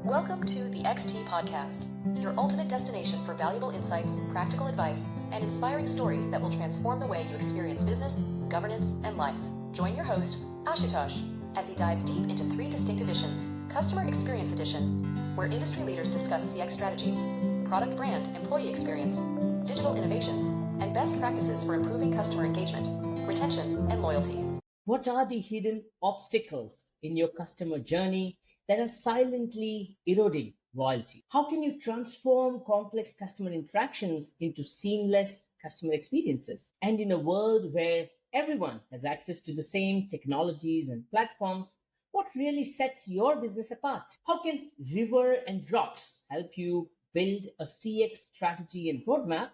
Welcome to the XT Podcast, your ultimate destination for valuable insights, practical advice, and inspiring stories that will transform the way you experience business, governance, and life. Join your host, Ashutosh, as he dives deep into three distinct editions: Customer Experience Edition, where industry leaders discuss CX strategies, product brand, employee experience, digital innovations, and best practices for improving customer engagement, retention, and loyalty. What are the hidden obstacles in your customer journey that are silently eroding loyalty? How can you transform complex customer interactions into seamless customer experiences? And in a world where everyone has access to the same technologies and platforms, what really sets your business apart? How can River and Rocks help you build a CX strategy and roadmap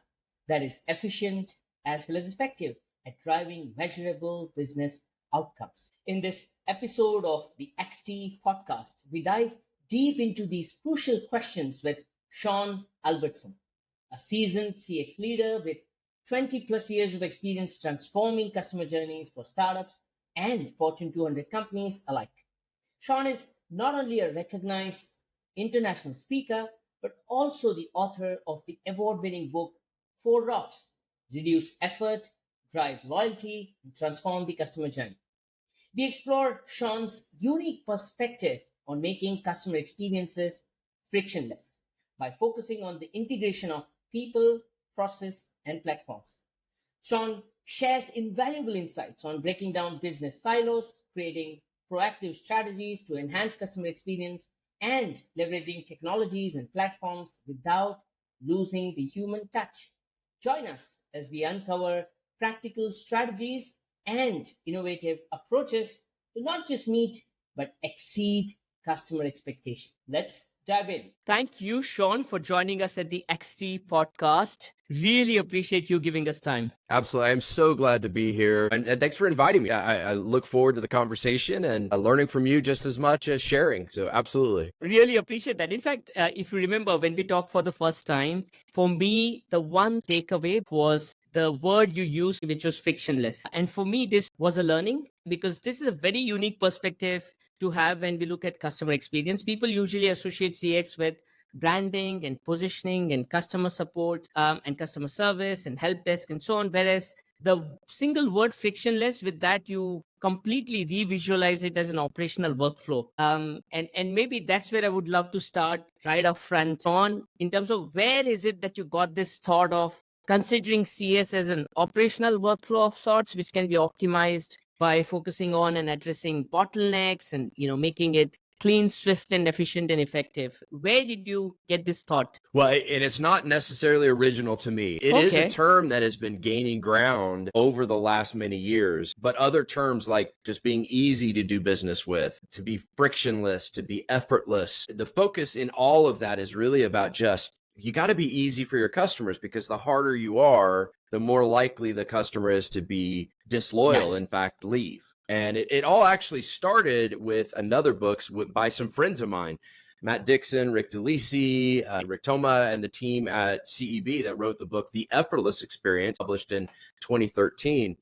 that is efficient as well as effective at driving measurable business outcomes? In this episode of the XT Podcast, we dive deep into these crucial questions with Sean Albertson, a seasoned CX leader with 20 plus years of experience transforming customer journeys for startups and Fortune 200 companies alike. Sean is not only a recognized international speaker, but also the author of the award-winning book, 4 Rocks: Reduce Effort, Drive Loyalty, and Transform the Customer Journey. We explore Sean's unique perspective on making customer experiences frictionless by focusing on the integration of people, process, and platforms. Sean shares invaluable insights on breaking down business silos, creating proactive strategies to enhance customer experience, and leveraging technologies and platforms without losing the human touch. Join us as we uncover practical strategies and innovative approaches to not just meet but exceed customer expectations. Let's dive in. Thank you, Sean, for joining us at the XT Podcast. Really appreciate you giving us time. Absolutely. I'm so glad to be here. And thanks for inviting me. I look forward to the conversation and learning from you just as much as sharing. So absolutely. Really appreciate that. In fact, if you remember when we talked for the first time, for me, the one takeaway was the word you used, which was frictionless. And for me, this was a learning because this is a very unique perspective to have when we look at customer experience. People usually associate CX with branding and positioning and customer support and customer service and help desk and so on. Whereas the single word frictionless, with that, you completely revisualize it as an operational workflow. And maybe that's where I would love to start right up front on in terms of where is it that you got this thought of considering CS as an operational workflow of sorts, which can be optimized by focusing on and addressing bottlenecks and making it clean, swift, and efficient and effective. Where did you get this thought? Well, and it's not necessarily original to me. It is a term that has been gaining ground over the last many years, but other terms like just being easy to do business with, to be frictionless, to be effortless. The focus in all of that is really about just, you got to be easy for your customers, because the harder you are, the more likely the customer is to be disloyal, in fact, leave. And it all actually started with another books by some friends of mine, Matt Dixon, Rick DeLisi, Rick Toma, and the team at CEB that wrote the book, The Effortless Experience, published in 2013.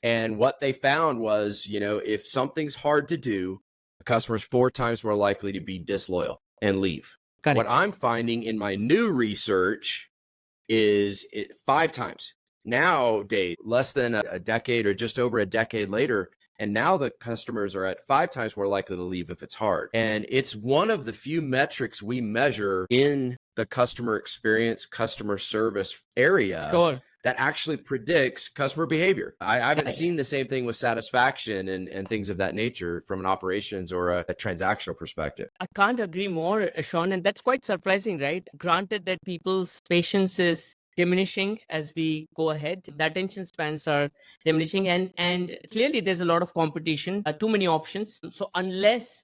And what they found was, if something's hard to do, a customer's 4 times more likely to be disloyal and leave. What I'm finding in my new research is 5 times. Nowadays, less than a decade or just over a decade later, and now the customers are at 5 times more likely to leave if it's hard. And it's one of the few metrics we measure in the customer experience, customer service area that actually predicts customer behavior. I haven't seen the same thing with satisfaction and things of that nature from an operations or a transactional perspective. I can't agree more, Sean, and that's quite surprising, right? Granted that people's patience is diminishing as we go ahead, the attention spans are diminishing, and clearly there's a lot of competition, too many options. So unless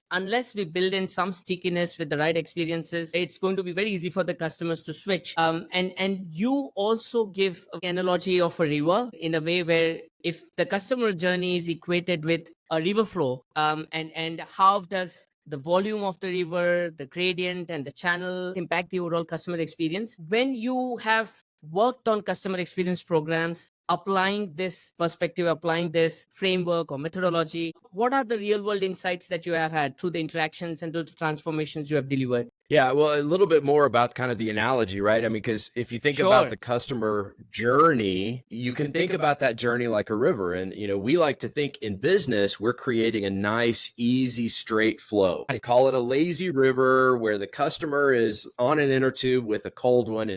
we build in some stickiness with the right experiences, it's going to be very easy for the customers to switch. And you also give an analogy of a river in a way where if the customer journey is equated with a river flow, and how does the volume of the river, the gradient, and the channel impact the overall customer experience? When you have worked on customer experience programs applying this perspective, applying this framework or methodology, what are the real world insights that you have had through the interactions and through the transformations you have delivered? Yeah, well, a little bit more about kind of the analogy, right? I mean, because if you think about the customer journey, you can think about that journey like a river. And, we like to think in business, we're creating a nice, easy, straight flow. I call it a lazy river where the customer is on an inner tube with a cold one,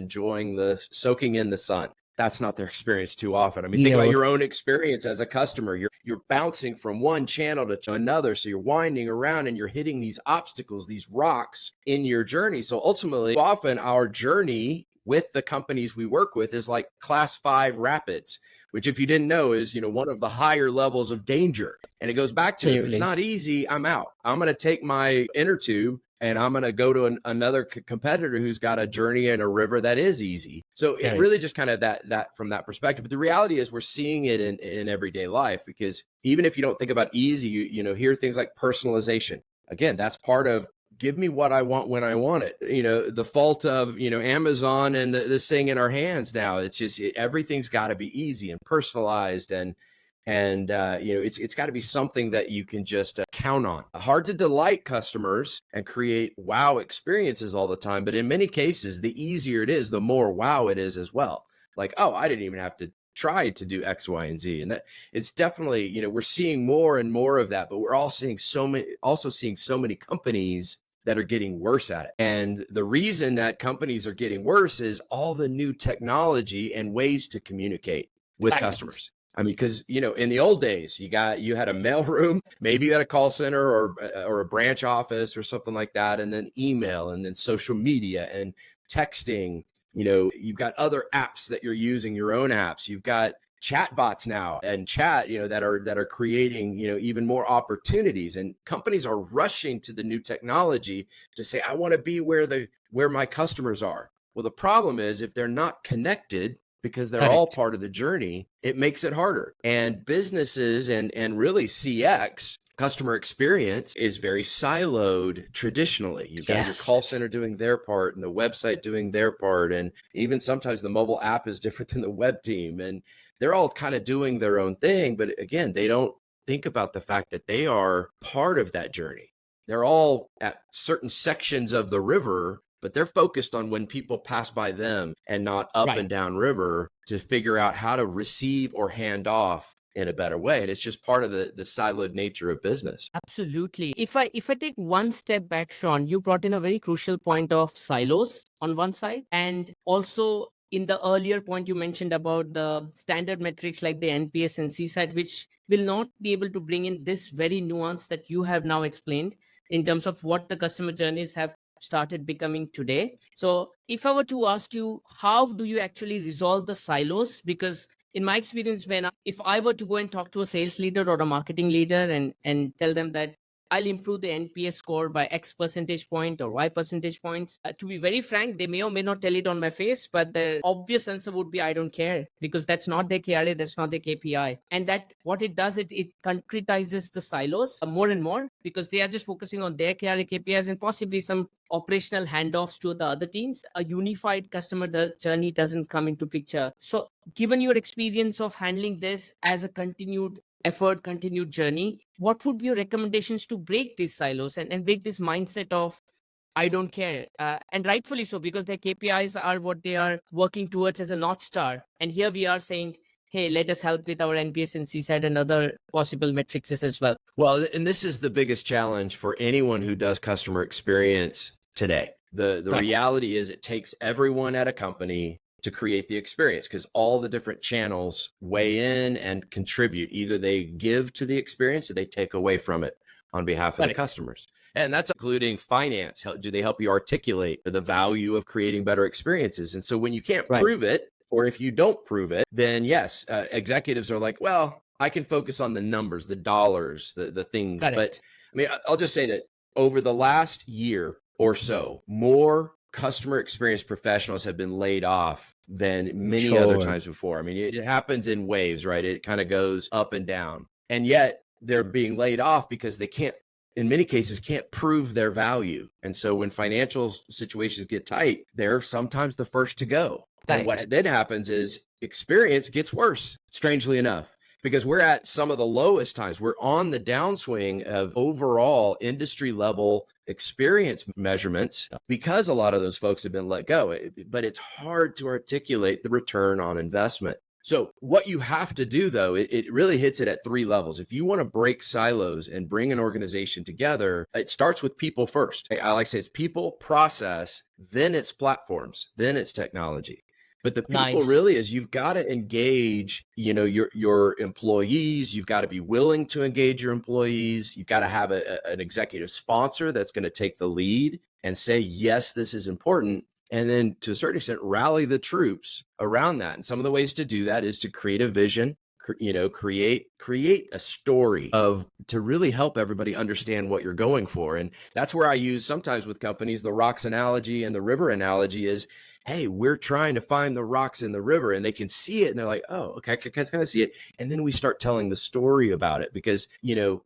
soaking in the sun. That's not their experience too often. I mean, think about your own experience as a customer. You're bouncing from one channel to another. So you're winding around and you're hitting these obstacles, these rocks in your journey. So ultimately, often our journey with the companies we work with is like class 5 rapids, which if you didn't know is, one of the higher levels of danger. And it goes back to, if it's not easy, I'm out. I'm going to take my inner tube and I'm going to go to another competitor who's got a journey in a river that is easy. So it really just kind of that from that perspective. But the reality is we're seeing it in everyday life, because even if you don't think about easy, you hear things like personalization. Again, that's part of give me what I want when I want it. The fault of, Amazon and this thing in our hands now. It's just everything's got to be easy and personalized and it's got to be something that you can just count on. Hard to delight customers and create wow experiences all the time. But in many cases, the easier it is, the more wow it is as well. Like, oh, I didn't even have to try to do X, Y, and Z. And that it's definitely, we're seeing more and more of that, but we're also seeing so many companies that are getting worse at it. And the reason that companies are getting worse is all the new technology and ways to communicate with customers. I mean, because, in the old days, you had a mail room, maybe you had a call center or a branch office or something like that, and then email and then social media and texting. You've got other apps that you're using, your own apps. You've got chat bots now and chat, that are creating, even more opportunities. And companies are rushing to the new technology to say, I want to be where my customers are. Well, the problem is if they're not connected, because they're all part of the journey, it makes it harder. And businesses and really CX, customer experience, is very siloed traditionally. You've got your call center doing their part and the website doing their part. And even sometimes the mobile app is different than the web team. And they're all kind of doing their own thing. But again, they don't think about the fact that they are part of that journey. They're all at certain sections of the river, but they're focused on when people pass by them and not up and down river to figure out how to receive or hand off in a better way. And it's just part of the siloed nature of business. Absolutely. If I take one step back, Sean, you brought in a very crucial point of silos on one side, and also in the earlier point you mentioned about the standard metrics like the NPS and CSAT, which will not be able to bring in this very nuance that you have now explained in terms of what the customer journeys have started becoming today. So if I were to ask you, how do you actually resolve the silos? Because in my experience, if I were to go and talk to a sales leader or a marketing leader and tell them that I'll improve the NPS score by X percentage point or Y percentage points, to be very frank, they may or may not tell it on my face, but the obvious answer would be, I don't care, because that's not their KRA, that's not their KPI. And that what it does, it concretizes the silos more and more, because they are just focusing on their KRA, KPIs, and possibly some operational handoffs to the other teams. A unified customer journey doesn't come into picture. So given your experience of handling this as a continued effort, continued journey, what would be your recommendations to break these silos and break this mindset of I don't care? And rightfully so, because their KPIs are what they are working towards as a North Star. And here we are saying, hey, let us help with our NPS and CSAT and other possible metrics as well. Well, and this is the biggest challenge for anyone who does customer experience today. The reality is it takes everyone at a company to create the experience, because all the different channels weigh in and contribute. Either they give to the experience or they take away from it on behalf of the customers. And that's including finance. Do they help you articulate the value of creating better experiences? And so when you can't prove it, or if you don't prove it, then yes, executives are like, well, I can focus on the numbers, the dollars, the things. But I mean, I'll just say that over the last year or so, more customer experience professionals have been laid off than many other times before. I mean, it happens in waves, right? It kind of goes up and down. And yet they're being laid off because they can't, in many cases, can't prove their value. And so when financial situations get tight, they're sometimes the first to go. And what then happens is experience gets worse, strangely enough, because we're at some of the lowest times. We're on the downswing of overall industry level experience measurements because a lot of those folks have been let go. But it's hard to articulate the return on investment. So what you have to do, though, it really hits it at 3 levels. If you want to break silos and bring an organization together, it starts with people first. I like to say it's people, process, then it's platforms, then it's technology. But the people really is you've got to engage, your employees. You've got to be willing to engage your employees. You've got to have an executive sponsor that's going to take the lead and say, yes, this is important. And then to a certain extent, rally the troops around that. And some of the ways to do that is to create a vision, create a story to really help everybody understand what you're going for. And that's where I use sometimes with companies, the rocks analogy and the river analogy is, hey, we're trying to find the rocks in the river, and they can see it. And they're like, oh, okay, I can kind of see it. And then we start telling the story about it because,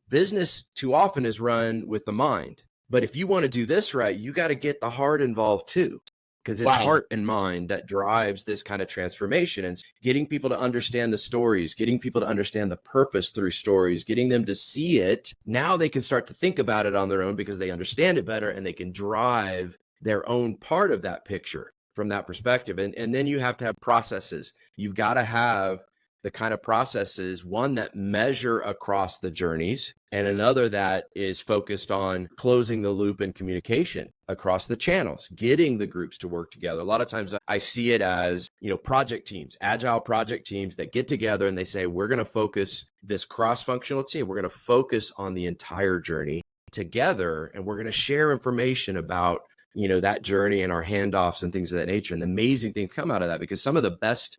business too often is run with the mind. But if you want to do this right, you got to get the heart involved too. Because it's heart and mind that drives this kind of transformation, and getting people to understand the stories, getting people to understand the purpose through stories, getting them to see it. Now they can start to think about it on their own because they understand it better and they can drive their own part of that picture from that perspective. And then you have to have processes. You've got to have the kind of processes, one that measure across the journeys and another that is focused on closing the loop in communication across the channels, getting the groups to work together. A lot of times I see it as, project teams, agile project teams that get together and they say, we're going to focus this cross-functional team. We're going to focus on the entire journey together, and we're going to share information about that journey and our handoffs and things of that nature. And the amazing things come out of that because some of the best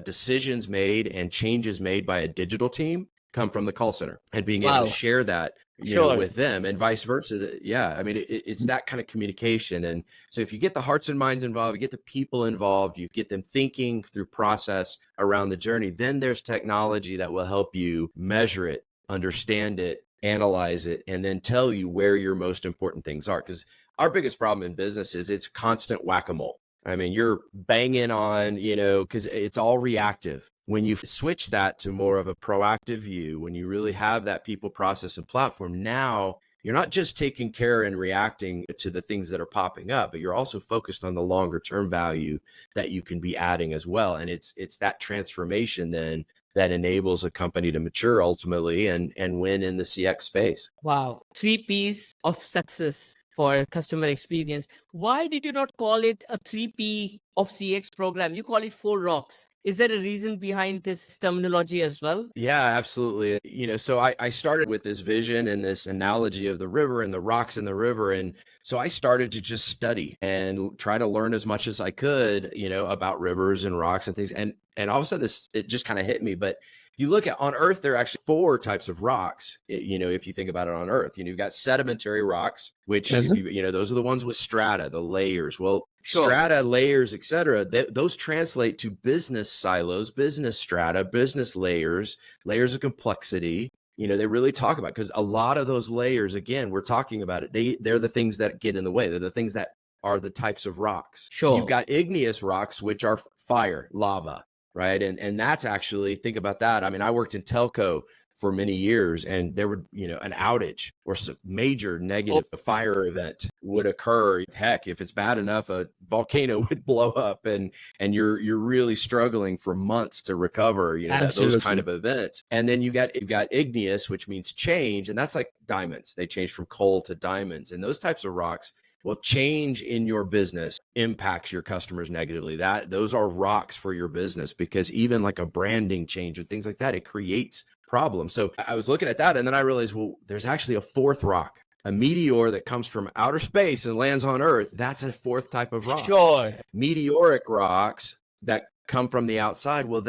decisions made and changes made by a digital team come from the call center and being able to share that, with them and vice versa. Yeah. I mean, it's that kind of communication. And so if you get the hearts and minds involved, you get the people involved, you get them thinking through process around the journey, then there's technology that will help you measure it, understand it, analyze it, and then tell you where your most important things are. Because our biggest problem in business is it's constant whack-a-mole. I mean, you're banging on, because it's all reactive. When you switch that to more of a proactive view, when you really have that people, process, and platform, now you're not just taking care and reacting to the things that are popping up, but you're also focused on the longer term value that you can be adding as well. And it's that transformation then that enables a company to mature ultimately and win in the CX space. Wow. 3 P's of success for customer experience. Why did you not call it a 3P of CX program? You call it 4 rocks. Is there a reason behind this terminology as well? Yeah, absolutely. So I started with this vision and this analogy of the river and the rocks in the river. And so I started to just study and try to learn as much as I could, about rivers and rocks and things. And all of a sudden it just kind of hit me. But if you look at on Earth, there are actually 4 types of rocks, if you think about it on Earth. You've got sedimentary rocks, which, those are the ones with strata, the layers. Well, strata, layers, et cetera, those translate to business silos, business strata, business layers of complexity. They really talk about, because a lot of those layers, again, we're talking about it. They're the things that get in the way. They're the things that are the types of rocks. Sure. You've got igneous rocks, which are fire, lava. Right. And that's actually, think about that. I mean, I worked in telco for many years, and there would, an outage or some major negative fire event would occur. Heck, if it's bad enough, a volcano would blow up and you're really struggling for months to recover, those kind of events. And then you've got igneous, which means change. And that's like diamonds. They change from coal to diamonds, and those types of rocks. Well, change in your business impacts your customers negatively. Those are rocks for your business, because even like a branding change or things like that, it creates problems. So I was looking at that, and then I realized, well, there's actually a 4th rock, a meteor that comes from outer space and lands on Earth. That's a 4th type of rock. Sure. Meteoric rocks that come from the outside. Well,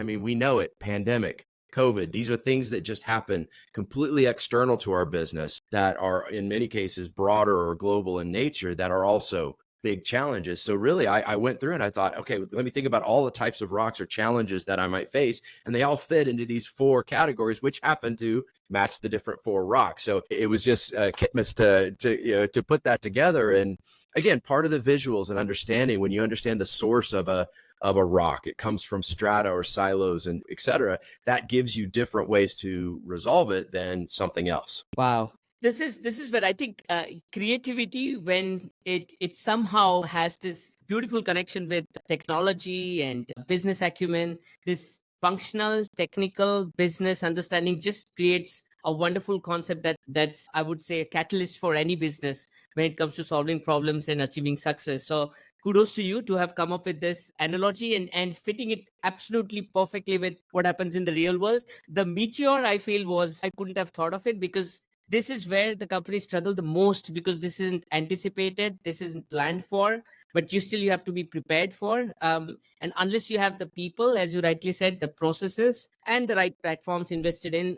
we know it, pandemic, COVID, these are things that just happen completely external to our business that are in many cases broader or global in nature, that are also big challenges. So really, I went through and I thought, okay, let me think about all the types of rocks or challenges that I might face. And they all fit into these 4 categories, which happen to match the different 4 rocks. So it was just kitmas to put that together. And again, part of the visuals and understanding, when you understand the source of a rock, it comes from strata or silos and et cetera, that gives you different ways to resolve it than something else. Wow. This is where I think creativity, when it somehow has this beautiful connection with technology and business acumen, this functional, technical business understanding just creates a wonderful concept that's, I would say, a catalyst for any business when it comes to solving problems and achieving success. So kudos to you to have come up with this analogy and fitting it absolutely perfectly with what happens in the real world. The meteor, I feel, was, I couldn't have thought of it, because this is where the companies struggle the most, because this isn't anticipated, this isn't planned for, but you have to be prepared for. And unless you have the people, as you rightly said, the processes and the right platforms invested in,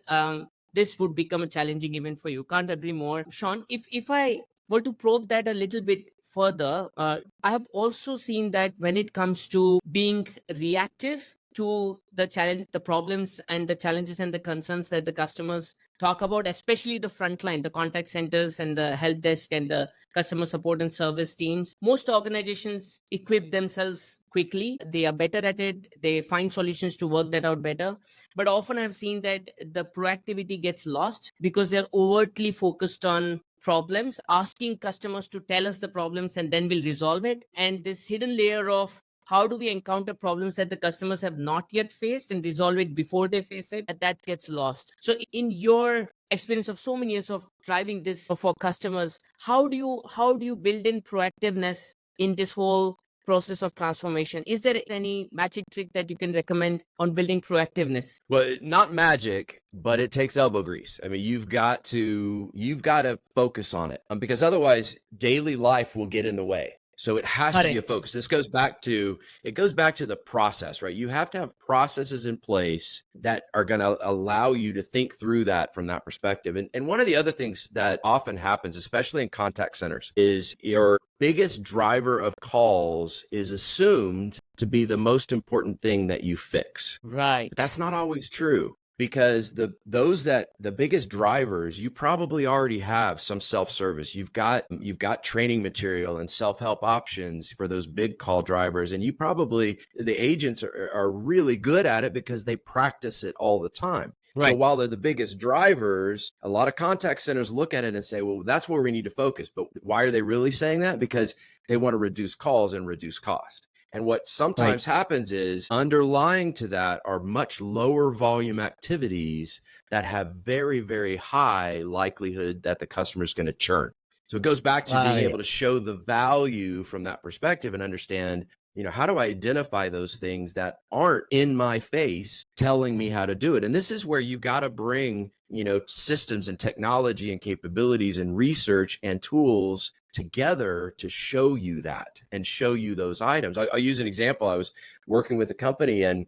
this would become a challenging event for you. Can't agree more. Sean, if I were to probe that a little bit further, I have also seen that when it comes to being reactive to the challenge, the problems and the challenges and the concerns that the customers talk about, especially the frontline, the contact centers and the help desk and the customer support and service teams. Most organizations equip themselves quickly. They are better at it. They find solutions to work that out better. But often I've seen that the proactivity gets lost because they're overtly focused on problems, asking customers to tell us the problems and then we'll resolve it. And this hidden layer of how do we encounter problems that the customers have not yet faced and resolve it before they face it, that gets lost. So in your experience of so many years of driving this for customers, how do you build in proactiveness in this whole process of transformation? Is there any magic trick that you can recommend on building proactiveness? Well, not magic, but it takes elbow grease. I mean, you've got to focus on it, because otherwise daily life will get in the way. So it has to be a focus. This goes back to the process, right? You have to have processes in place that are going to allow you to think through that from that perspective. And one of the other things that often happens, especially in contact centers, is your biggest driver of calls is assumed to be the most important thing that you fix. Right. But that's not always true. Because the biggest drivers, you probably already have some self-service. You've got training material and self-help options for those big call drivers. And the agents are really good at it because they practice it all the time. Right. So while they're the biggest drivers, a lot of contact centers look at it and say, well, that's where we need to focus. But why are they really saying that? Because they want to reduce calls and reduce cost. And what sometimes happens is underlying to that are much lower volume activities that have very, very high likelihood that the customer is going to churn. So it goes back to being able to show the value from that perspective and understand, how do I identify those things that aren't in my face telling me how to do it? And this is where you've got to bring, systems and technology and capabilities and research and tools together to show you that and show you those items. I'll use an example. I was working with a company and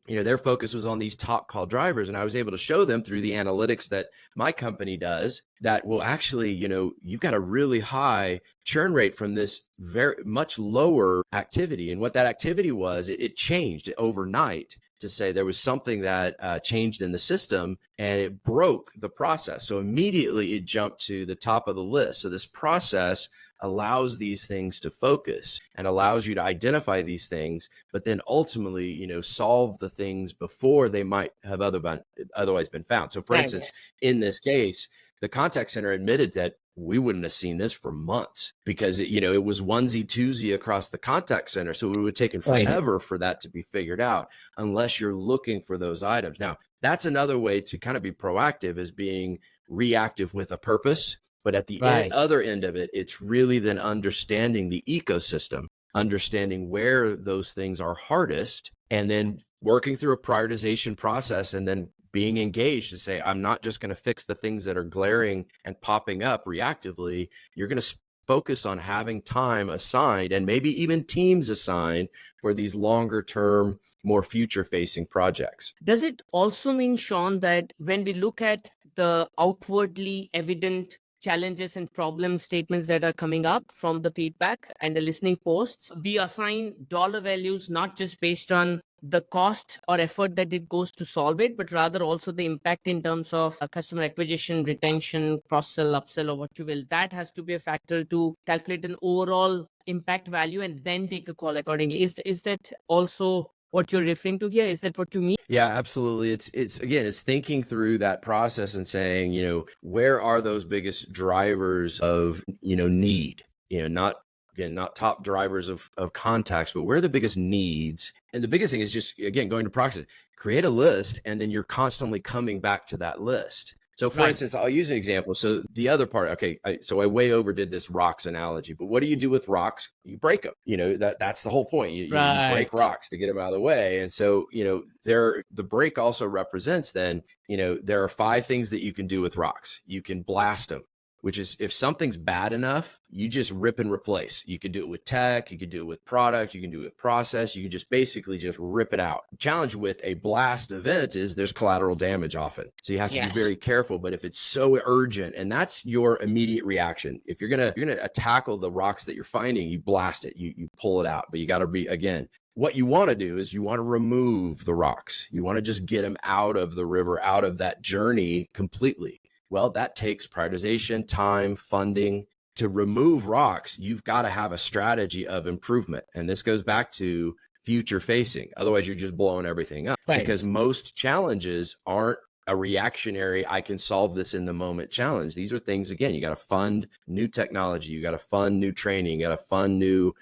their focus was on these top call drivers. And I was able to show them through the analytics that my company does that, well, actually, you've got a really high churn rate from this very much lower activity. And what that activity was, it changed overnight to say there was something that changed in the system and it broke the process. So immediately it jumped to the top of the list. So this process allows these things to focus and allows you to identify these things, but then ultimately, solve the things before they might have otherwise been found. So for instance, in this case, the contact center admitted that we wouldn't have seen this for months because, it was onesie twosie across the contact center. So it would have taken forever for that to be figured out unless you're looking for those items. Now, that's another way to kind of be proactive, is being reactive with a purpose. But at the other end of it, it's really then understanding the ecosystem, understanding where those things are hardest, and then working through a prioritization process and then being engaged to say, I'm not just going to fix the things that are glaring and popping up reactively. You're going to focus on having time assigned and maybe even teams assigned for these longer term, more future facing projects. Does it also mean, Sean, that when we look at the outwardly evident challenges and problem statements that are coming up from the feedback and the listening posts. We assign dollar values not just based on the cost or effort that it goes to solve it, but rather also the impact in terms of customer acquisition, retention, cross-sell, upsell, or what you will. That has to be a factor to calculate an overall impact value and then take a call accordingly. Is that also what you're referring to here? Is that what you mean? Yeah, absolutely. It's thinking through that process and saying, where are those biggest drivers of, need, not top drivers of contacts, but where are the biggest needs? And the biggest thing is just, again, going to practice, create a list, and then you're constantly coming back to that list. So for instance, I'll use an example. So the other part, okay, so I way overdid this rocks analogy, but what do you do with rocks? You break them. That's the whole point. You break rocks to get them out of the way. And so, the break also represents then, there are 5 things that you can do with rocks. You can blast them, which is if something's bad enough, you just rip and replace. You can do it with tech, you can do it with product, you can do it with process, you can just basically just rip it out. The challenge with a blast event is there's collateral damage often. So you have to be very careful, but if it's so urgent, and that's your immediate reaction, if you're gonna tackle the rocks that you're finding, you blast it, you pull it out, but you gotta be, again, what you want to do is you want to remove the rocks. You want to just get them out of the river, out of that journey completely. Well, that takes prioritization, time, funding. To remove rocks, you've got to have a strategy of improvement. And this goes back to future facing. Otherwise, you're just blowing everything up. Because most challenges aren't a reactionary, I can solve this in the moment challenge. These are things, again, you got to fund new technology. You got to fund new training. You got to fund new,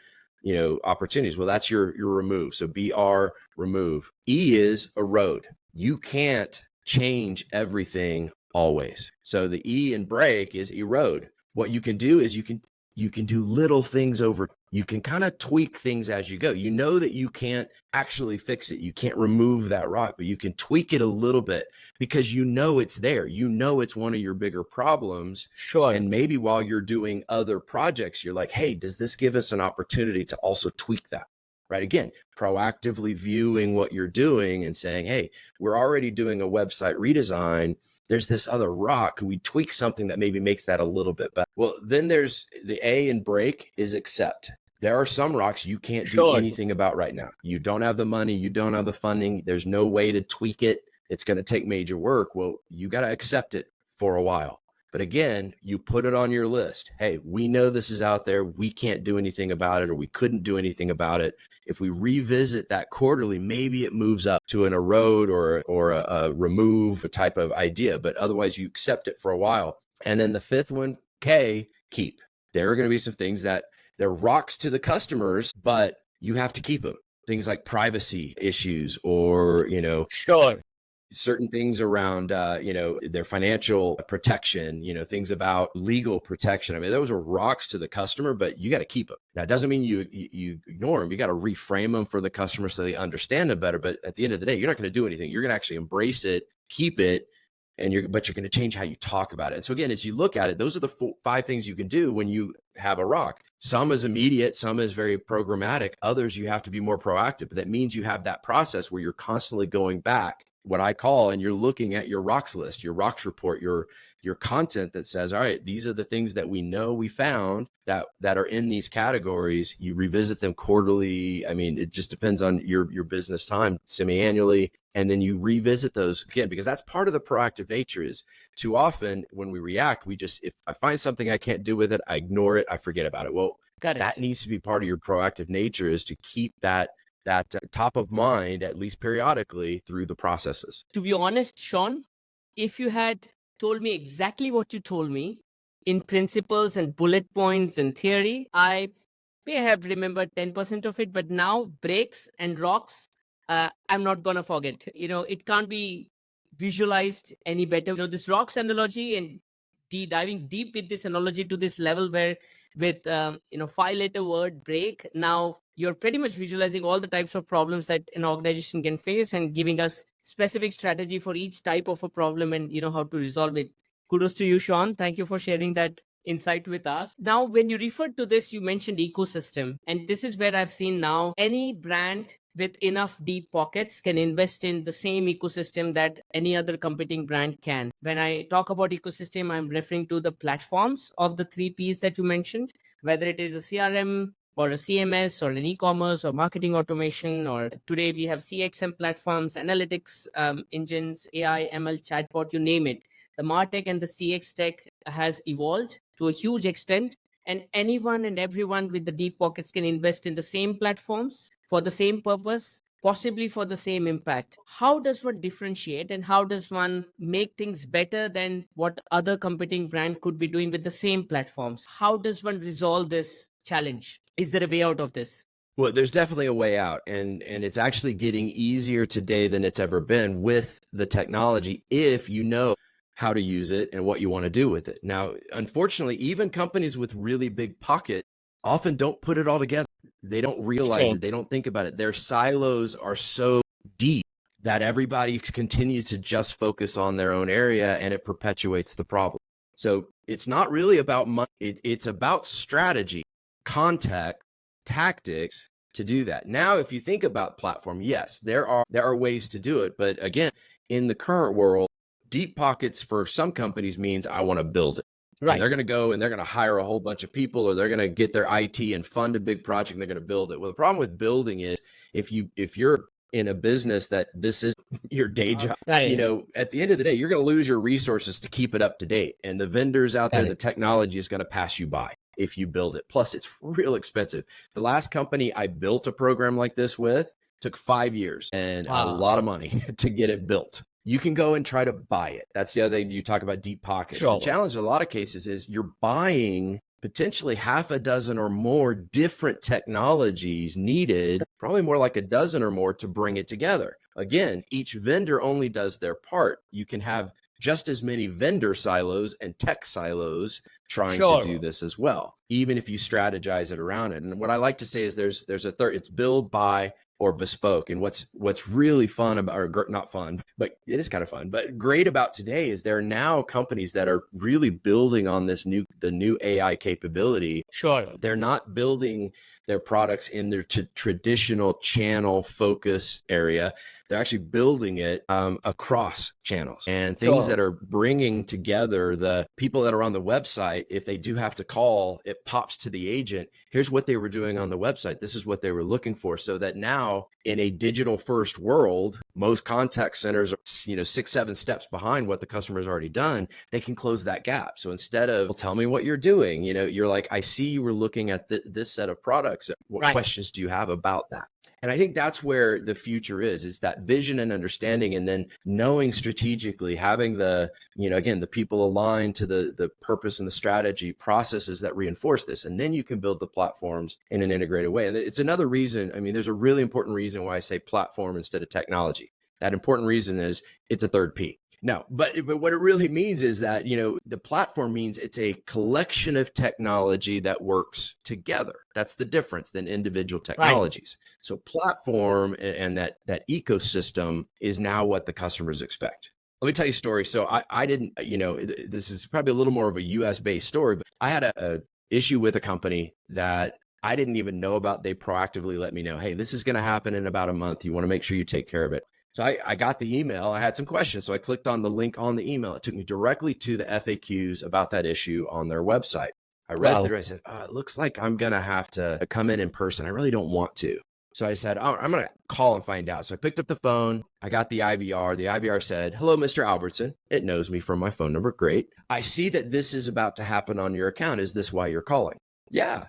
opportunities. Well, that's your remove. So BR, remove. E is erode. You can't change everything always. So the E in break is erode. What you can do is you can do little things over. You can kind of tweak things as you go. You know that you can't actually fix it. You can't remove that rock, but you can tweak it a little bit because it's there. It's one of your bigger problems. Sure. And maybe while you're doing other projects, you're like, hey, does this give us an opportunity to also tweak that? Right? Again, proactively viewing what you're doing and saying, hey, we're already doing a website redesign. There's this other rock. Could we tweak something that maybe makes that a little bit better? Well, then there's the A in break is accept. There are some rocks you can't do anything about right now. You don't have the money. You don't have the funding. There's no way to tweak it. It's going to take major work. Well, you got to accept it for a while. But again, you put it on your list. Hey, we know this is out there. We can't do anything about it, or we couldn't do anything about it. If we revisit that quarterly, maybe it moves up to an erode or a remove type of idea. But otherwise, you accept it for a while. And then the 5th one, K, keep. There are going to be some things that they're rocks to the customers, but you have to keep them. Things like privacy issues or, certain things around, their financial protection, things about legal protection. I mean, those are rocks to the customer, but you got to keep them. Now, it doesn't mean you ignore them. You got to reframe them for the customer so they understand them better. But at the end of the day, you're not going to do anything. You're going to actually embrace it, keep it, but you're going to change how you talk about it. And so again, as you look at it, those are the 5 things you can do when you have a rock. Some is immediate, some is very programmatic. Others, you have to be more proactive. But that means you have that process where you're constantly going back, what I call, and you're looking at your rocks list, your rocks report, your content that says, all right, these are the things that we know we found that are in these categories. You revisit them quarterly. I mean, it just depends on your business time, semi-annually. And then you revisit those again, because that's part of the proactive nature. Is too often when we react, if I find something I can't do with it, I ignore it, I forget about it. Well, that needs to be part of your proactive nature, is to keep that top of mind, at least periodically, through the processes. To be honest, Sean, if you had told me exactly what you told me in principles and bullet points and theory, I may have remembered 10% of it, but now breaks and rocks, I'm not going to forget. It can't be visualized any better. This rocks analogy and diving deep with this analogy to this level where with 5-letter word break, now you're pretty much visualizing all the types of problems that an organization can face and giving us specific strategy for each type of a problem and how to resolve it. Kudos to you, Sean. Thank you for sharing that insight with us. Now, when you referred to this, you mentioned ecosystem. And this is where I've seen now any brand with enough deep pockets can invest in the same ecosystem that any other competing brand can. When I talk about ecosystem, I'm referring to the platforms of the 3 Ps that you mentioned, whether it is a CRM or a CMS or an e-commerce or marketing automation, or today we have CXM platforms, analytics engines, AI, ML, chatbot, you name it. The MarTech and the CX tech has evolved to a huge extent, and anyone and everyone with the deep pockets can invest in the same platforms for the same purpose, possibly for the same impact. How does one differentiate and how does one make things better than what other competing brand could be doing with the same platforms? How does one resolve this challenge? Is there a way out of this? Well, there's definitely a way out, and it's actually getting easier today than it's ever been with the technology if you know how to use it and what you want to do with it. Now, unfortunately, even companies with really big pockets often don't put it all together. They don't realize it. They don't think about it. Their silos are so deep that everybody continues to just focus on their own area, and it perpetuates the problem. So it's not really about money. It's about strategy, contact, tactics to do that. Now, if you think about platform, yes, there are ways to do it. But again, in the current world, deep pockets for some companies means I want to build it. Right. And they're going to go and they're going to hire a whole bunch of people, or they're going to get their IT and fund a big project and they're going to build it. Well, the problem with building is if you're in a business that this is your day job, you know, at the end of the day, you're going to lose your resources to keep it up to date. And the vendors out there, the technology is going to pass you by if you build it. Plus, it's real expensive. The last company I built a program like this with took 5 years and a lot of money to get it built. You can go and try to buy it. That's the other thing. You talk about deep pockets. Sure. The challenge in a lot of cases is you're buying potentially half a dozen or more different technologies needed, probably more like a dozen or more to bring it together. Again, each vendor only does their part. You can have just as many vendor silos and tech silos trying to do this as well, even if you strategize it around it. And what I like to say is there's a third, it's build, buy, or bespoke. And what's really fun about, or not fun, but it is kind of fun, but great about today is there are now companies that are really building on the new AI capability. Sure. They're not building their products in their traditional channel focus area. They're actually building it across channels and things that are bringing together the people that are on the website. If they do have to call, it pops to the agent. Here's what they were doing on the website. This is what they were looking for. So that now in a digital first world, most contact centers are, 6-7 steps behind what the customer's already done. They can close that gap. So instead of, well, tell me what you're doing, you're like, I see you were looking at this set of products. What questions do you have about that? And I think that's where the future is that vision and understanding, and then knowing strategically, having the people aligned to the purpose and the strategy processes that reinforce this. And then you can build the platforms in an integrated way. And it's another reason, there's a really important reason why I say platform instead of technology. That important reason is it's a third P. No, but what it really means is that, the platform means it's a collection of technology that works together. That's the difference than individual technologies. Right. So platform and that ecosystem is now what the customers expect. Let me tell you a story. So I didn't, this is probably a little more of a US based story, but I had a issue with a company that I didn't even know about. They proactively let me know, hey, this is going to happen in about a month. You want to make sure you take care of it. So I got the email. I had some questions. So I clicked on the link on the email. It took me directly to the FAQs about that issue on their website. I read through. I said, it looks like I'm going to have to come in person. I really don't want to. So I said, I'm going to call and find out. So I picked up the phone. I got the IVR. The IVR said, hello, Mr. Albertson. It knows me from my phone number. Great. I see that this is about to happen on your account. Is this why you're calling? Yeah.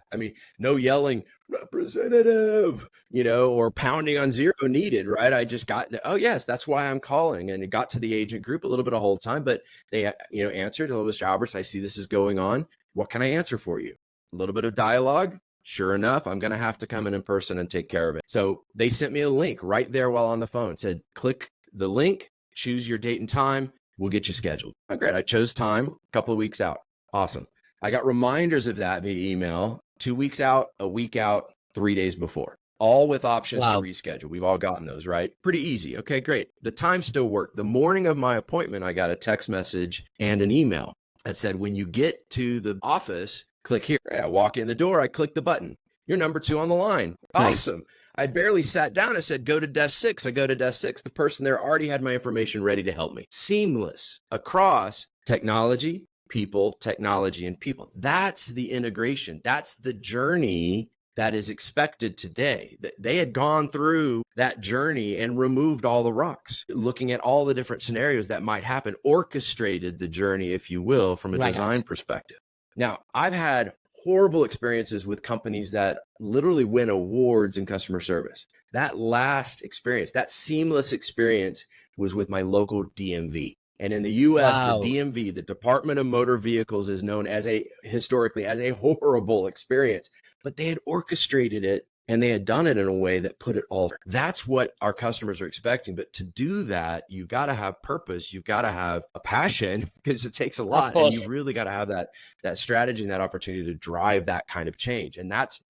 No yelling, representative, or pounding on zero needed, right? I just got, oh yes, that's why I'm calling. And it got to the agent group, a little bit of hold time, but they, answered, hello, Mr. Alberts, I see this is going on. What can I answer for you? A little bit of dialogue. Sure enough, I'm going to have to come in person and take care of it. So they sent me a link right there while on the phone. Said, click the link, choose your date and time. We'll get you scheduled. Oh, great. I chose time, a couple of weeks out. Awesome. I got reminders of that via email, 2 weeks out, a week out, 3 days before, all with options to reschedule. We've all gotten those, right? Pretty easy. Okay, great. The time still worked. The morning of my appointment, I got a text message and an email that said, when you get to the office, click here. I walk in the door. I click the button. You're number 2 on the line. Awesome. Nice. I barely sat down. I said, go to desk 6. I go to desk 6. The person there already had my information ready to help me. Seamless across technology, people, technology, and people. That's the integration. That's the journey that is expected today. They had gone through that journey and removed all the rocks, looking at all the different scenarios that might happen, orchestrated the journey, if you will, from a design perspective. Now, I've had horrible experiences with companies that literally win awards in customer service. That last experience, that seamless experience, was with my local DMV. And in the US, the DMV, the Department of Motor Vehicles, is known as historically as a horrible experience, but they had orchestrated it and they had done it in a way that put it all. That's what our customers are expecting. But to do that, you've got to have purpose. You've got to have a passion, because it takes a lot. And you really got to have that strategy and that opportunity to drive that kind of change. And that's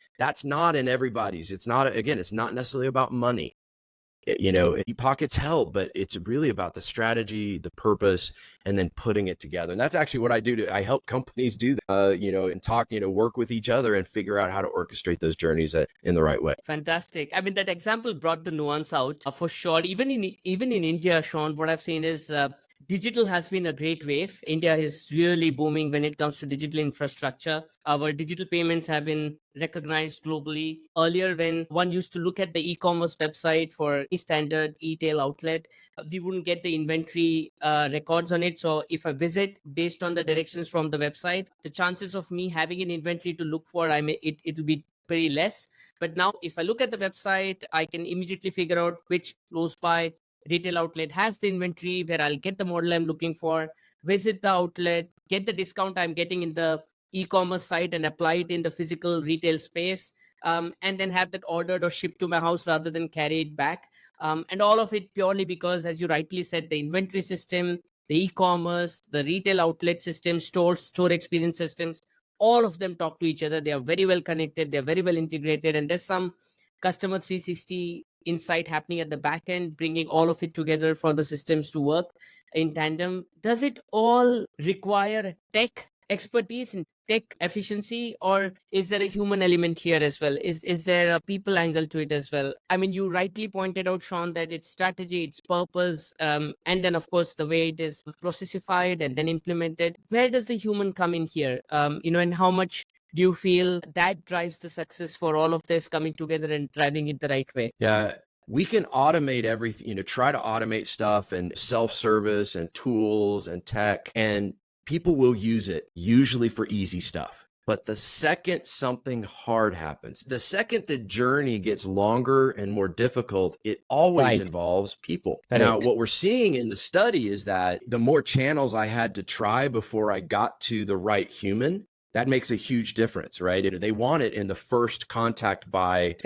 not in everybody's. It's not necessarily about money. Pockets help, but it's really about the strategy, the purpose, and then putting it together. And that's actually what I do. I help companies do that, and talk, work with each other and figure out how to orchestrate those journeys in the right way. Fantastic. I mean, that example brought the nuance out for sure. Even in India, Sean, what I've seen is digital has been a great wave. India is really booming when it comes to digital infrastructure. Our digital payments have been recognized globally. Earlier, when one used to look at the e-commerce website for a standard e-tail outlet, we wouldn't get the inventory records on it. So if I visit based on the directions from the website, the chances of me having an inventory to look for, it will be very less. But now if I look at the website, I can immediately figure out which close by retail outlet has the inventory, where I'll get the model I'm looking for, visit the outlet, get the discount I'm getting in the e-commerce site and apply it in the physical retail space, and then have that ordered or shipped to my house rather than carry it back. And all of it purely because, as you rightly said, the inventory system, the e-commerce, the retail outlet system, store experience systems, all of them talk to each other. They are very well connected. They're very well integrated. And there's some customer 360 insight happening at the back end, bringing all of it together for the systems to work in tandem. Does it all require tech expertise and tech efficiency, or is there a human element here as well? Is there a people angle to it as well? I mean, you rightly pointed out, Sean, that it's strategy, it's purpose, and then of course the way it is processified and then implemented. Where does the human come in here? And how much do you feel that drives the success for all of this coming together and driving it the right way? Yeah, we can automate everything, try to automate stuff and self-service and tools and tech, and people will use it usually for easy stuff. But the second something hard happens, the second the journey gets longer and more difficult, it always involves people. Now, what we're seeing in the study is that the more channels I had to try before I got to the right human, that makes a huge difference, right? They want it in the first contact to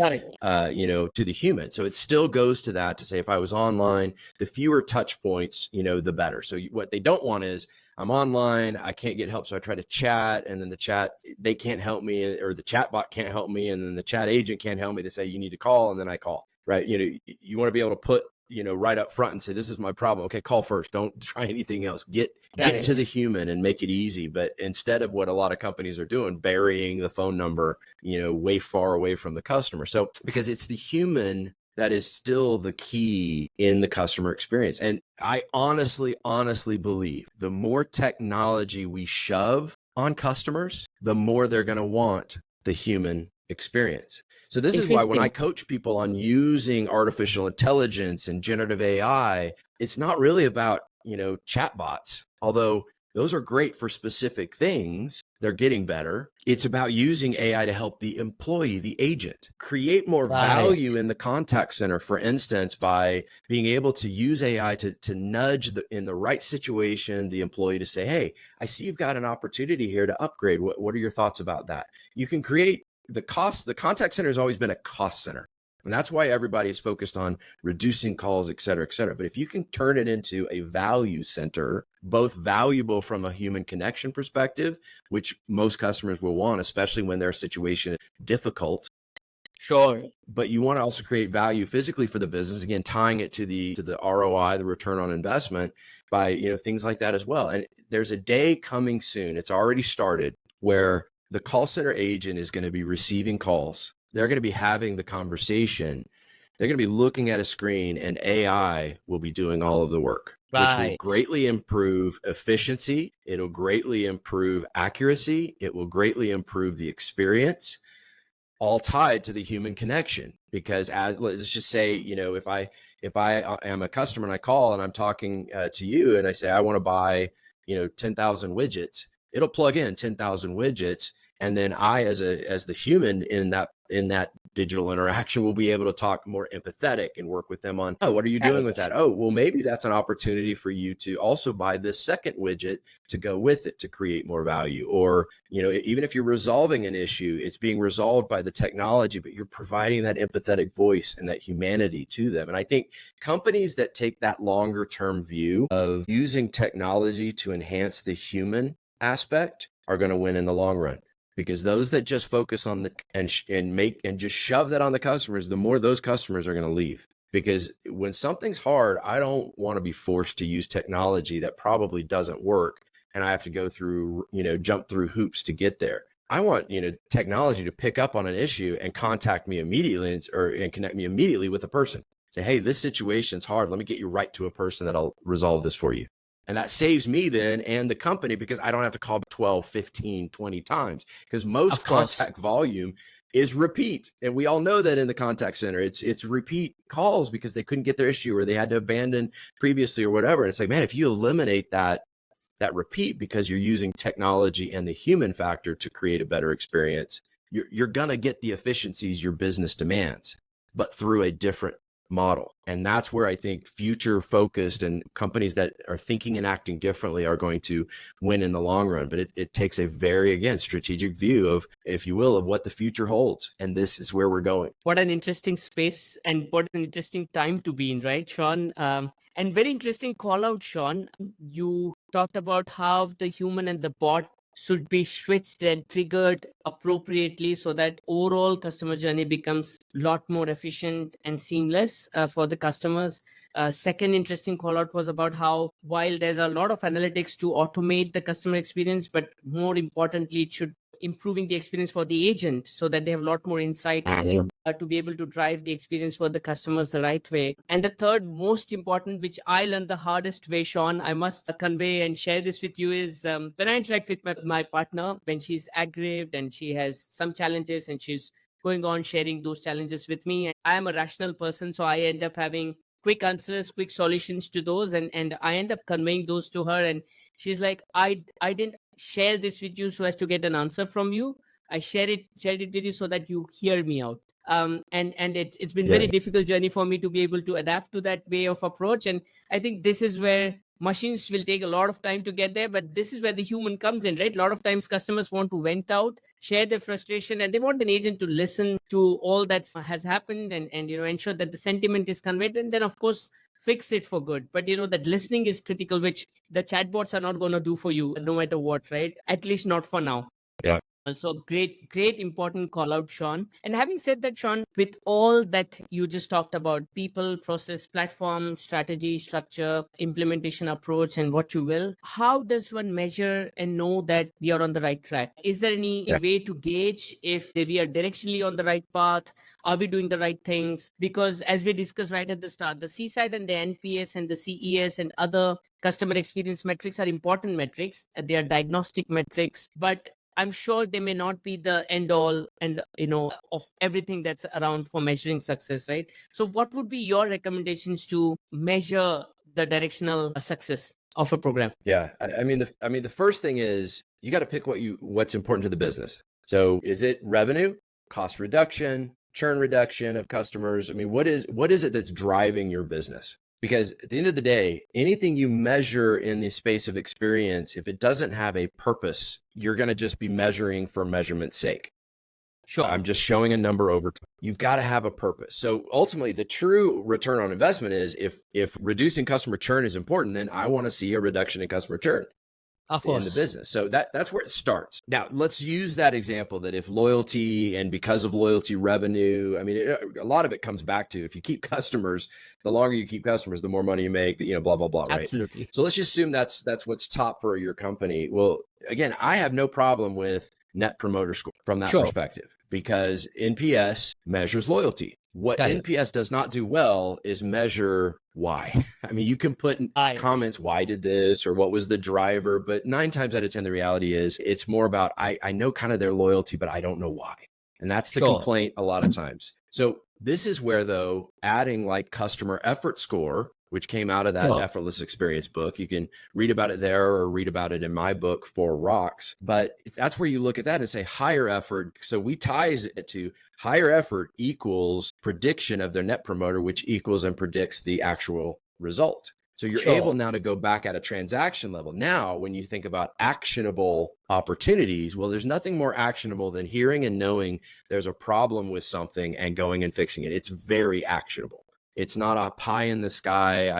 the human. So it still goes to that, to say, if I was online, the fewer touch points, the better. So what they don't want is, I'm online, I can't get help, so I try to chat, and then the chat, they can't help me, or the chat bot can't help me, and then the chat agent can't help me. They say, you need to call, and then I call, right? You want to be able to put, right up front and say, this is my problem. Okay, call first. Don't try anything else. Get to the human and make it easy. But instead of what a lot of companies are doing, burying the phone number, way far away from the customer. So because it's the human that is still the key in the customer experience. And I honestly believe the more technology we shove on customers, the more they're going to want the human experience. So this is why when I coach people on using artificial intelligence and generative AI, it's not really about, chatbots, although those are great for specific things. They're getting better. It's about using AI to help the employee, the agent, create more value in the contact center, for instance, by being able to use AI to nudge in the right situation, the employee to say, hey, I see you've got an opportunity here to upgrade. What are your thoughts about that? You can create the contact center has always been a cost center. And that's why everybody is focused on reducing calls, et cetera, et cetera. But if you can turn it into a value center, both valuable from a human connection perspective, which most customers will want, especially when their situation is difficult. Sure. But you want to also create value physically for the business, again, tying it to the ROI, the return on investment, by things like that as well. And there's a day coming soon, it's already started, where the call center agent is going to be receiving calls. They're going to be having the conversation, they're going to be looking at a screen and AI will be doing all of the work, which will greatly improve efficiency. It'll greatly improve accuracy. It will greatly improve the experience, all tied to the human connection. Because let's just say, if I am a customer and I call and I'm talking to you and I say, I want to buy, 10,000 widgets, it'll plug in 10,000 widgets. And then I, as the human in that digital interaction, will be able to talk more empathetic and work with them on, oh, what are you doing with that? Oh, well, maybe that's an opportunity for you to also buy this second widget to go with it to create more value. Or, even if you're resolving an issue, it's being resolved by the technology, but you're providing that empathetic voice and that humanity to them. And I think companies that take that longer term view of using technology to enhance the human aspect are going to win in the long run. Because those that just focus on and just shove that on the customers, the more those customers are going to leave. Because when something's hard, I don't want to be forced to use technology that probably doesn't work, and I have to go through, jump through hoops to get there. I want, technology to pick up on an issue and contact me immediately and connect me immediately with a person. Say, hey, this situation's hard. Let me get you right to a person that'll resolve this for you. And that saves me then and the company, because I don't have to call 12, 15, 20 times, because most contact volume is repeat. And we all know that in the contact center, it's repeat calls because they couldn't get their issue or they had to abandon previously or whatever. And it's like, man, if you eliminate that repeat because you're using technology and the human factor to create a better experience, you're going to get the efficiencies your business demands, but through a different model. And that's where I think future focused and companies that are thinking and acting differently are going to win in the long run. But it takes a very, again, strategic view of, if you will, of what the future holds. And this is where we're going. What an interesting space and what an interesting time to be in, right, Sean? And very interesting call out, Sean. You talked about how the human and the bot should be switched and triggered appropriately so that overall customer journey becomes a lot more efficient and seamless for the customers. Second interesting call out was about how, while there's a lot of analytics to automate the customer experience, but more importantly, it should improving the experience for the agent so that they have a lot more insights to be able to drive the experience for the customers the right way. And the third most important, which I learned the hardest way, Sean, I must convey and share this with you, is when I interact with my partner, when she's aggrieved and she has some challenges and she's going on sharing those challenges with me. I am a rational person, so I end up having quick answers, quick solutions to those, and I end up conveying those to her. And she's like, I didn't share this with you so as to get an answer from you. I shared it with you so that you hear me out. And it's been very difficult journey for me to be able to adapt to that way of approach. And I think this is where machines will take a lot of time to get there, but this is where the human comes in, right? A lot of times customers want to vent out, share their frustration, and they want an agent to listen to all that has happened and ensure that the sentiment is conveyed, and then of course fix it for good. But that listening is critical, which the chatbots are not going to do for you no matter what, right? At least not for now. Yeah. So great, important call out, Sean. And having said that, Sean, with all that you just talked about, people, process, platform, strategy, structure, implementation approach, and what you will, how does one measure and know that we are on the right track? Is there any way to gauge if we are directionally on the right path? Are we doing the right things? Because as we discussed right at the start, the C side and the NPS and the CES and other customer experience metrics are important metrics. They are diagnostic metrics, but I'm sure they may not be the end all and of everything that's around for measuring success, right? So what would be your recommendations to measure the directional success of a program? Yeah. I mean, the first thing is you got to pick what's important to the business. So is it revenue, cost reduction, churn reduction of customers? I mean, what is it that's driving your business? Because at the end of the day, anything you measure in the space of experience, if it doesn't have a purpose, you're going to just be measuring for measurement's sake. Sure. I'm just showing a number over time. You've got to have a purpose. So ultimately, the true return on investment is if reducing customer churn is important, then I want to see a reduction in customer churn. Of course. In the business. So that's where it starts. Now, let's use that example that if loyalty and because of loyalty revenue, I mean, a lot of it comes back to if you keep customers, the longer you keep customers, the more money you make, blah, blah, blah, right? Absolutely. So let's just assume that's what's top for your company. Well, again, I have no problem with net promoter score from that perspective because NPS measures loyalty. What NPS does not do well is measure why. I mean, you can put in comments, why did this, or what was the driver, but 9 times out of 10, the reality is it's more about, I know kind of their loyalty, but I don't know why. And that's the complaint a lot of times. So this is where, though, adding like customer effort score, which came out of that Effortless Experience book. You can read about it there or read about it in my book, 4 Rocks. But that's where you look at that and say higher effort. So we ties it to higher effort equals prediction of their net promoter, which equals and predicts the actual result. So you're able now to go back at a transaction level. Now, when you think about actionable opportunities, well, there's nothing more actionable than hearing and knowing there's a problem with something and going and fixing it. It's very actionable. It's not a pie in the sky,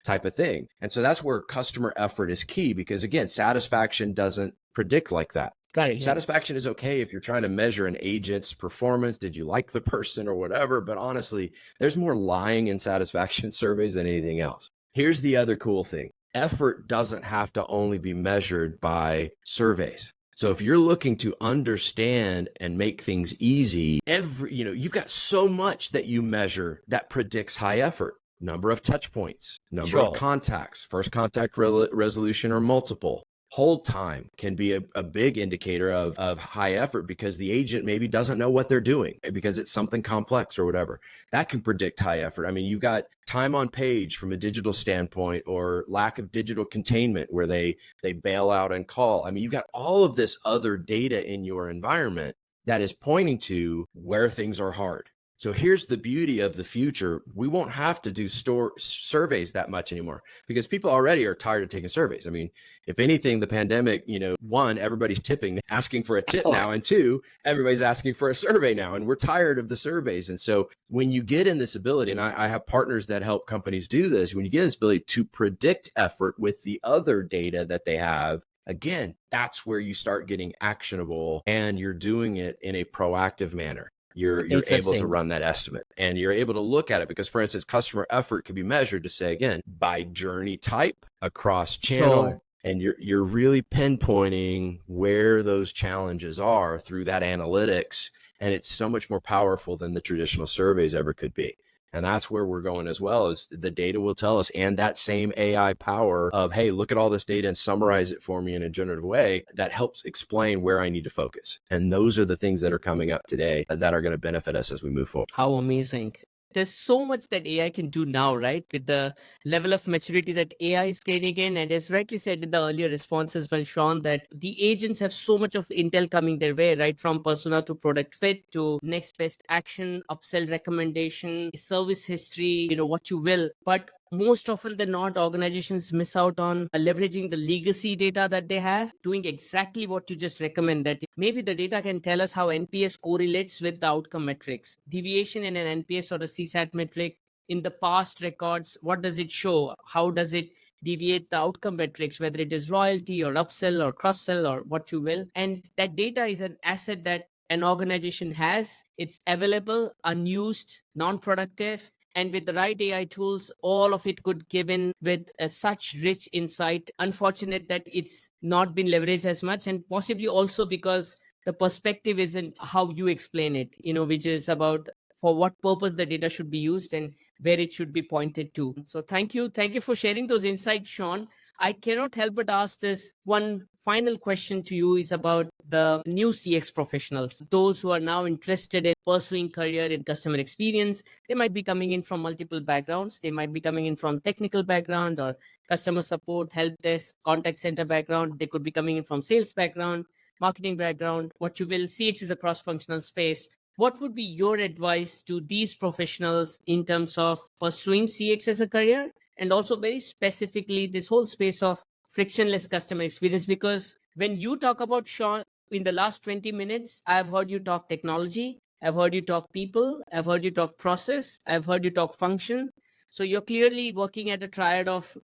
type of thing. And so that's where customer effort is key, because again, satisfaction doesn't predict like that. Satisfaction is okay if you're trying to measure an agent's performance. Did you like the person or whatever? But honestly, there's more lying in satisfaction surveys than anything else. Here's the other cool thing. Effort doesn't have to only be measured by surveys. So if you're looking to understand and make things easy, you've got so much that you measure that predicts high effort. Number of touch points, number of contacts, first contact resolution or multiple. Hold time can be a big indicator of high effort, because the agent maybe doesn't know what they're doing because it's something complex or whatever. That can predict high effort. I mean, you got time on page from a digital standpoint, or lack of digital containment where they bail out and call. I mean, you got all of this other data in your environment that is pointing to where things are hard. So here's the beauty of the future. We won't have to do surveys that much anymore, because people already are tired of taking surveys. I mean, if anything, the pandemic, 1, everybody's tipping, asking for a tip now. And 2, everybody's asking for a survey now. And we're tired of the surveys. And so when you get in this ability, and I have partners that help companies do this, when you get this ability to predict effort with the other data that they have, again, that's where you start getting actionable, and you're doing it in a proactive manner. You're able to run that estimate, and you're able to look at it, because, for instance, customer effort can be measured to say, again, by journey type across channel. And you're really pinpointing where those challenges are through that analytics. And it's so much more powerful than the traditional surveys ever could be. And that's where we're going as well, is the data will tell us, and that same AI power of, hey, look at all this data and summarize it for me in a generative way that helps explain where I need to focus. And those are the things that are coming up today that are going to benefit us as we move forward. How amazing. There's so much that AI can do now, right? With the level of maturity that AI is gaining in. And as rightly said in the earlier response as well, Sean, that the agents have so much of intel coming their way, right? From persona to product fit to next best action, upsell recommendation, service history, what you will. But most often than not, organizations miss out on leveraging the legacy data that they have, doing exactly what you just recommend. That maybe the data can tell us how NPS correlates with the outcome metrics. Deviation in an NPS or a CSAT metric in the past records, what does it show? How does it deviate the outcome metrics, whether it is loyalty or upsell or cross-sell or what you will? And that data is an asset that an organization has. It's available, unused, non-productive. And with the right AI tools, all of it could give in with such rich insight. Unfortunate that it's not been leveraged as much, and possibly also because the perspective isn't how you explain it, which is about for what purpose the data should be used and where it should be pointed to. So thank you. Thank you for sharing those insights, Sean. I cannot help but ask this one final question to you is about the new CX professionals, those who are now interested in pursuing career in customer experience. They might be coming in from multiple backgrounds. They might be coming in from technical background or customer support, help desk, contact center background. They could be coming in from sales background, marketing background, what you will. CX is a cross-functional space. What would be your advice to these professionals in terms of pursuing CX as a career? And also very specifically, this whole space of frictionless customer experience, because when you talk about, Sean, in the last 20 minutes, I've heard you talk technology, I've heard you talk people, I've heard you talk process, I've heard you talk function. So you're clearly working at a triad of,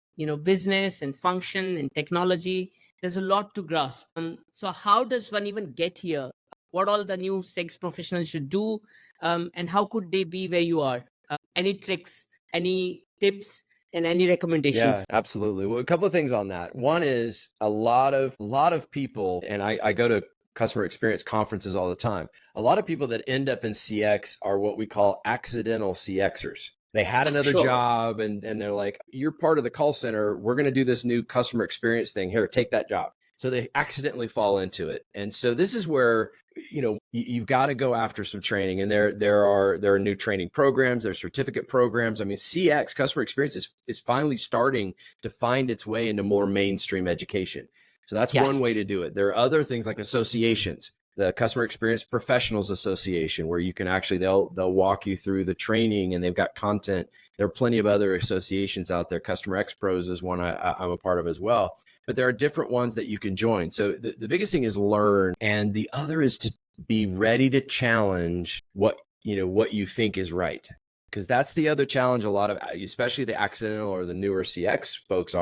business and function and technology. There's a lot to grasp. So how does one even get here? What all the new CX professionals should do, and how could they be where you are? Any tricks, any tips, and any recommendations? Yeah, absolutely. Well, a couple of things on that. One is a lot of people, and I go to customer experience conferences all the time. A lot of people that end up in CX are what we call accidental CXers. They had another job and they're like, you're part of the call center. We're going to do this new customer experience thing. Here, take that job. So they accidentally fall into it. And so this is where, you've got to go after some training. And there are new training programs, there's certificate programs. I mean, CX, customer experience, is finally starting to find its way into more mainstream education. So that's one way to do it. There are other things like associations. The Customer Experience Professionals Association, where you can actually, they'll walk you through the training and they've got content. There are plenty of other associations out there. Customer X Pros is one I'm a part of as well. But there are different ones that you can join. So the biggest thing is learn. And the other is to be ready to challenge what you think is right. Because that's the other challenge a lot of, especially the accidental or the newer CX folks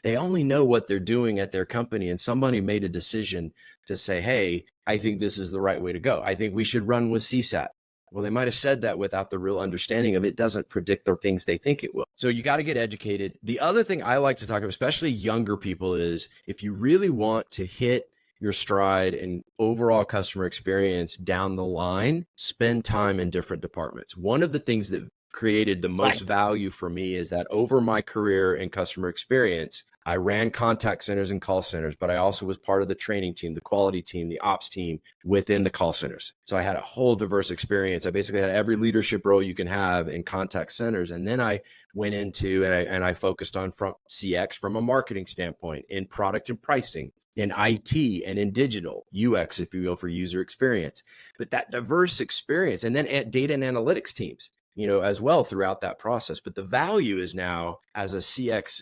they only know what they're doing at their company. And somebody made a decision to say, hey, I think this is the right way to go. I think we should run with CSAT. Well, they might have said that without the real understanding of it doesn't predict the things they think it will. So you got to get educated. The other thing I like to talk about, especially younger people, is if you really want to hit your stride and overall customer experience down the line, spend time in different departments. One of the things that created the most value for me is that over my career in customer experience, I ran contact centers and call centers, but I also was part of the training team, the quality team, the ops team within the call centers. So I had a whole diverse experience. I basically had every leadership role you can have in contact centers. And then I went into, and I focused on from CX from a marketing standpoint, in product and pricing, in IT and in digital, UX, if you will, for user experience. But that diverse experience, and then at data and analytics teams, as well throughout that process. But the value is now as a CX,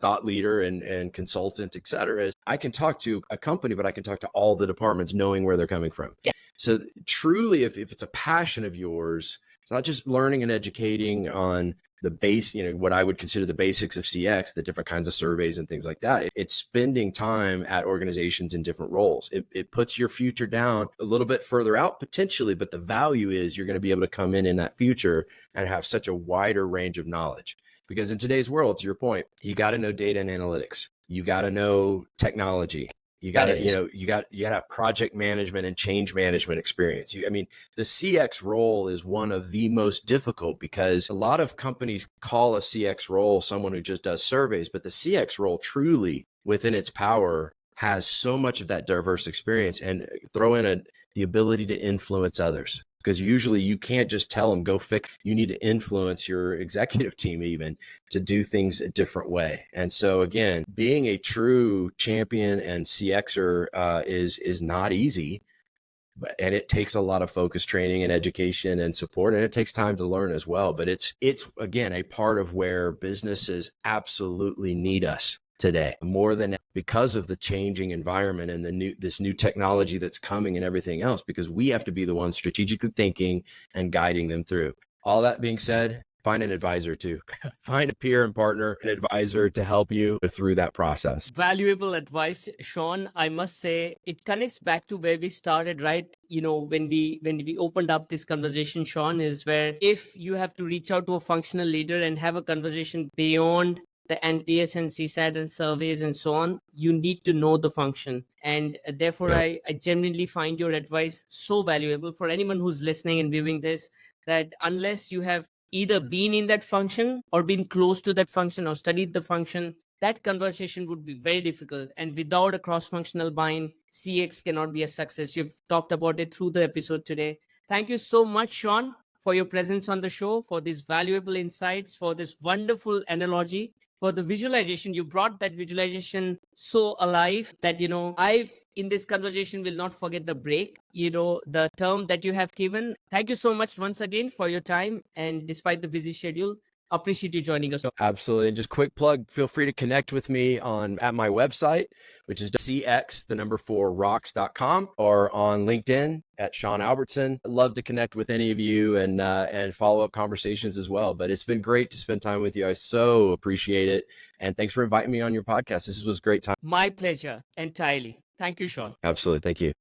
thought leader and consultant, et cetera, is I can talk to a company, but I can talk to all the departments knowing where they're coming from. Yeah. So truly, if it's a passion of yours, it's not just learning and educating on the base, what I would consider the basics of CX, the different kinds of surveys and things like that. It's spending time at organizations in different roles. It puts your future down a little bit further out potentially, but the value is you're going to be able to come in that future and have such a wider range of knowledge. Because in today's world, to your point, you got to know data and analytics. You got to know technology. You got to, you got to have project management and change management experience. The CX role is one of the most difficult because a lot of companies call a CX role someone who just does surveys, but the CX role truly within its power has so much of that diverse experience, and throw in the ability to influence others. Because usually you can't just tell them, go fix. You need to influence your executive team even to do things a different way. And so again, being a true champion and CXer is not easy, and it takes a lot of focus training and education and support, and it takes time to learn as well. But it's again, a part of where businesses absolutely need us today more than because of the changing environment and this new technology that's coming and everything else, because we have to be the ones strategically thinking and guiding them through. All that being said, find an advisor too. Find a peer and partner, an advisor to help you through that process. Valuable advice, Sean. I must say it connects back to where we started, right? When we opened up this conversation, Sean, is where if you have to reach out to a functional leader and have a conversation beyond the NPS and CSAT and surveys and so on, you need to know the function. And therefore, I genuinely find your advice so valuable for anyone who's listening and viewing this, that unless you have either been in that function or been close to that function or studied the function, that conversation would be very difficult. And without a cross-functional buy-in, CX cannot be a success. You've talked about it through the episode today. Thank you so much, Sean, for your presence on the show, for these valuable insights, for this wonderful analogy, for the visualization. You brought that visualization so alive that, I, in this conversation, will not forget the break, the term that you have given. Thank you so much once again for your time. And despite the busy schedule, appreciate you joining us. Absolutely. And just quick plug, feel free to connect with me at my website, which is CX4rocks.com, or on LinkedIn at Sean Albertson. I'd love to connect with any of you and follow up conversations as well. But it's been great to spend time with you. I so appreciate it. And thanks for inviting me on your podcast. This was a great time. My pleasure entirely. Thank you, Sean. Absolutely. Thank you.